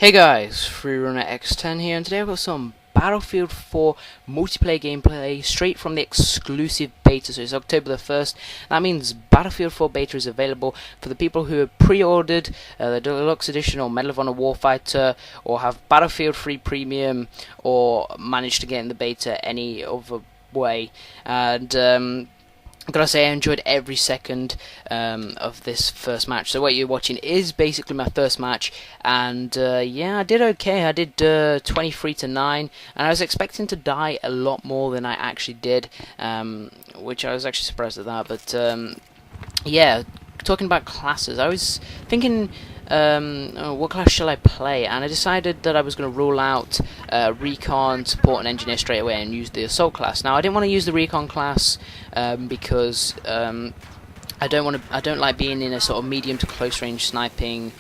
Hey guys, Freerunner X10 here, and today I've got some Battlefield 4 multiplayer gameplay straight from the exclusive beta. So it's October the 1st. That means Battlefield 4 beta is available for the people who have pre-ordered the Deluxe Edition or Medal of Honor Warfighter, or have Battlefield 3 Premium, or managed to get in the beta any other way. And I've got to say I enjoyed every second of this first match. So what you're watching is basically my first match, and yeah, I did okay. I did 23-9, and I was expecting to die a lot more than I actually did, which I was actually surprised at that. But yeah, talking about classes, I was thinking, what class shall I play? And I decided that I was going to rule out Recon, Support, and Engineer straight away and use the Assault class. Now, I didn't want to use the Recon class because I don't like being in a sort of medium to close range sniping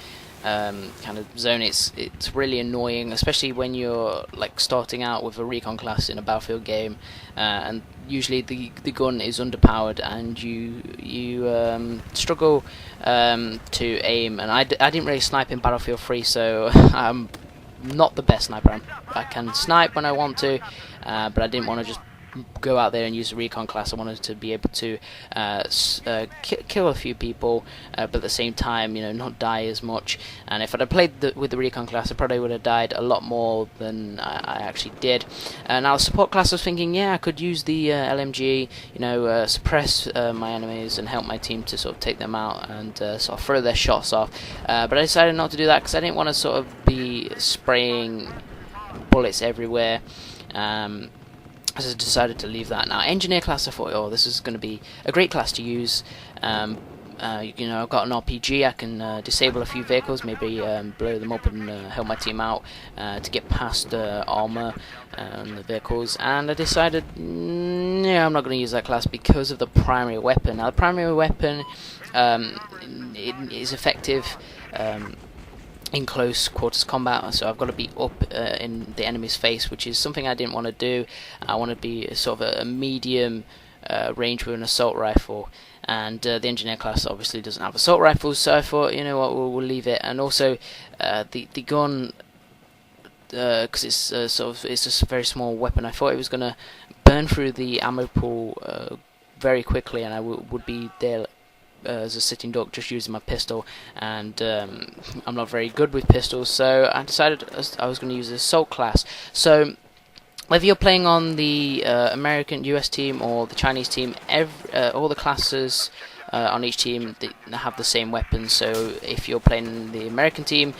kind of zone. It's really annoying, especially when you're like starting out with a Recon class in a Battlefield game, and usually the gun is underpowered and you struggle to aim. And I didn't really snipe in Battlefield 3, so I'm not the best sniper. I can snipe when I want to, but I didn't want to just go out there and use the Recon class. I wanted to be able to kill a few people, but at the same time, you know, not die as much. And if I'd have played with the Recon class, I probably would have died a lot more than I actually did. Now, the Support class, I was thinking, yeah, I could use the LMG, you know, suppress my enemies and help my team to sort of take them out and sort of throw their shots off. But I decided not to do that because I didn't want to sort of be spraying bullets everywhere. So I decided to leave that. Now, Engineer class, I thought, oh, this is going to be a great class to use. You know, I've got an RPG, I can disable a few vehicles, maybe blow them up and help my team out to get past armor and the vehicles. And I decided, yeah, I'm not going to use that class because of the primary weapon. Now, the primary weapon it is effective in close quarters combat, so I've got to be up in the enemy's face, which is something I didn't want to do. I want to be sort of a medium range with an assault rifle, and the Engineer class obviously doesn't have assault rifles, so I thought, you know what, we'll leave it. And also the gun, because it's it's just a very small weapon, I thought it was going to burn through the ammo pool very quickly, and I would be there as a sitting duck just using my pistol, and I'm not very good with pistols, so I decided I was going to use the Assault class. So whether you're playing on the American US team or the Chinese team, all the classes on each team, they have the same weapons. So if you're playing the American team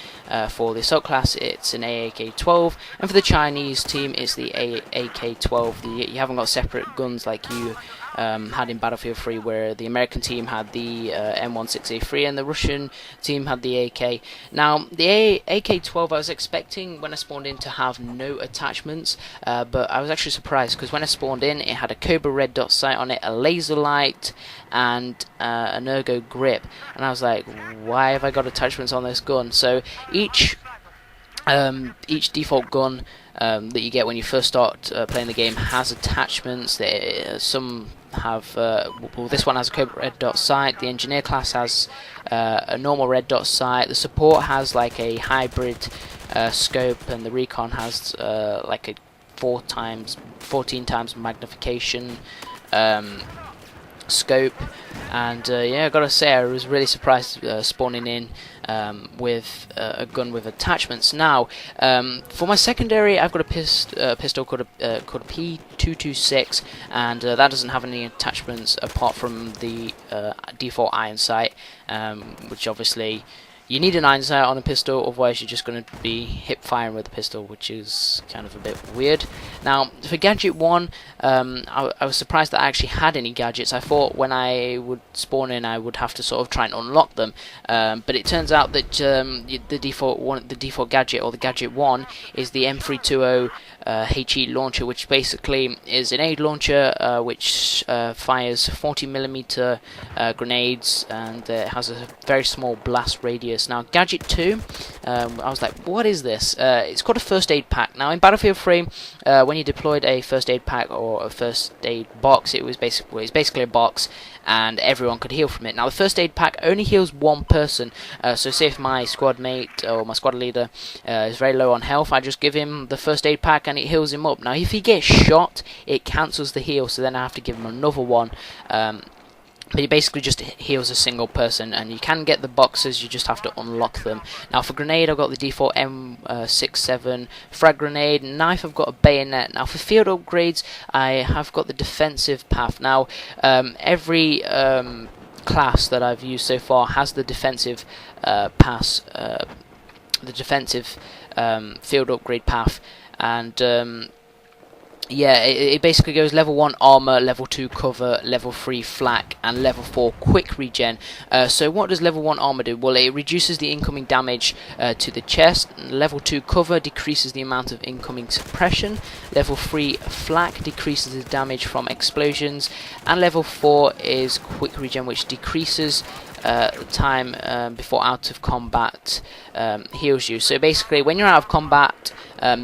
for the Assault class, it's an AK-12, and for the Chinese team it's the AK-12. You haven't got separate guns like you had in Battlefield 3, where the American team had the M16A3 and the Russian team had the AK. Now, the AK-12 I was expecting when I spawned in to have no attachments, but I was actually surprised because when I spawned in, it had a Cobra red dot sight on it, a laser light, and an ergo grip. And I was like, why have I got attachments on this gun? So each default gun that you get when you first start playing the game has attachments. Some have, well, this one has a Cobra red dot sight, the Engineer class has a normal red dot sight, the Support has like a hybrid scope, and the Recon has like a 14 times magnification scope. And yeah, I gotta say, I was really surprised spawning in with a gun with attachments. Now, for my secondary, I've got a pistol called a P226, and that doesn't have any attachments apart from the default iron sight, which obviously you need an iron sight on a pistol, otherwise you're just going to be hip firing with the pistol, which is kind of a bit weird. Now, for Gadget 1, I was surprised that I actually had any gadgets. I thought when I would spawn in I would have to sort of try and unlock them, but it turns out that the default gadget, or the Gadget 1, is the M320 HE launcher, which basically is an aid launcher which fires 40mm grenades, and it has a very small blast radius. Now, Gadget 2, I was like, what is this? It's called a first aid pack. Now, in Battlefield 3, when you deployed a first aid pack or a first aid box, it was basically a box, and everyone could heal from it. Now, the first aid pack only heals one person, so say if my squad mate or my squad leader is very low on health, I just give him the first aid pack and it heals him up. Now, if he gets shot, it cancels the heal, so then I have to give him another one. But it basically just heals a single person, and you can get the boxes, you just have to unlock them. Now for grenade, I've got the default M67 frag grenade. Knife, I've got a bayonet. Now for field upgrades, I have got the defensive path. Now every class that I've used so far has the defensive field upgrade path, and yeah, it basically goes level 1 armor, level 2 cover, level 3 flak, and level 4 quick regen. So what does level 1 armor do? Well, it reduces the incoming damage to the chest. Level 2 cover decreases the amount of incoming suppression. Level 3 flak decreases the damage from explosions. And level 4 is quick regen, which decreases time before out of combat heals you. So basically, when you're out of combat,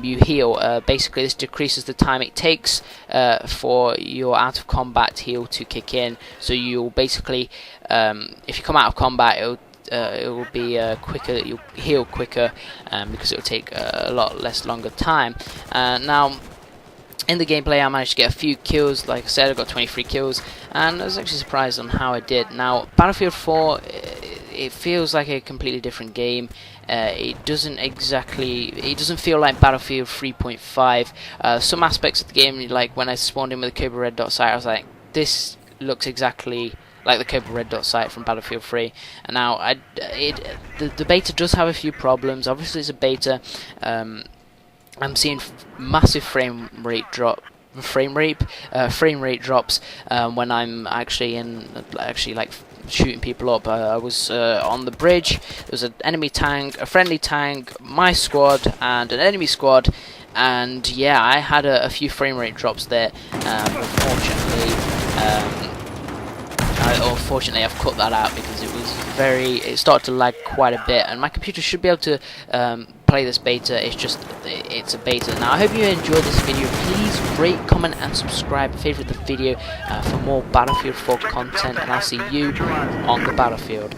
you heal. Basically, this decreases the time it takes for your out of combat heal to kick in. So you'll basically, if you come out of combat, it will be quicker. You'll heal quicker because it will take a lot longer time. Now, in the gameplay, I managed to get a few kills. Like I said, I got 23 kills, and I was actually surprised on how I did. Now, Battlefield 4, it feels like a completely different game. It doesn't feel like Battlefield 3.5. Some aspects of the game, like when I spawned in with the Cobra Red Dot sight, I was like, this looks exactly like the Cobra Red Dot sight from Battlefield 3. And now, the beta does have a few problems. Obviously, it's a beta. I'm seeing massive frame rate drops when I'm actually like shooting people up. I was on the bridge. There was an enemy tank, a friendly tank, my squad, and an enemy squad. And yeah, I had a few frame rate drops there. Unfortunately, I've cut that out because it started to lag quite a bit, and my computer should be able to play this beta. It's a beta. Now, I hope you enjoyed this video. Please rate, comment, and subscribe. Favorite the video for more Battlefield 4 content, and I'll see you on the battlefield.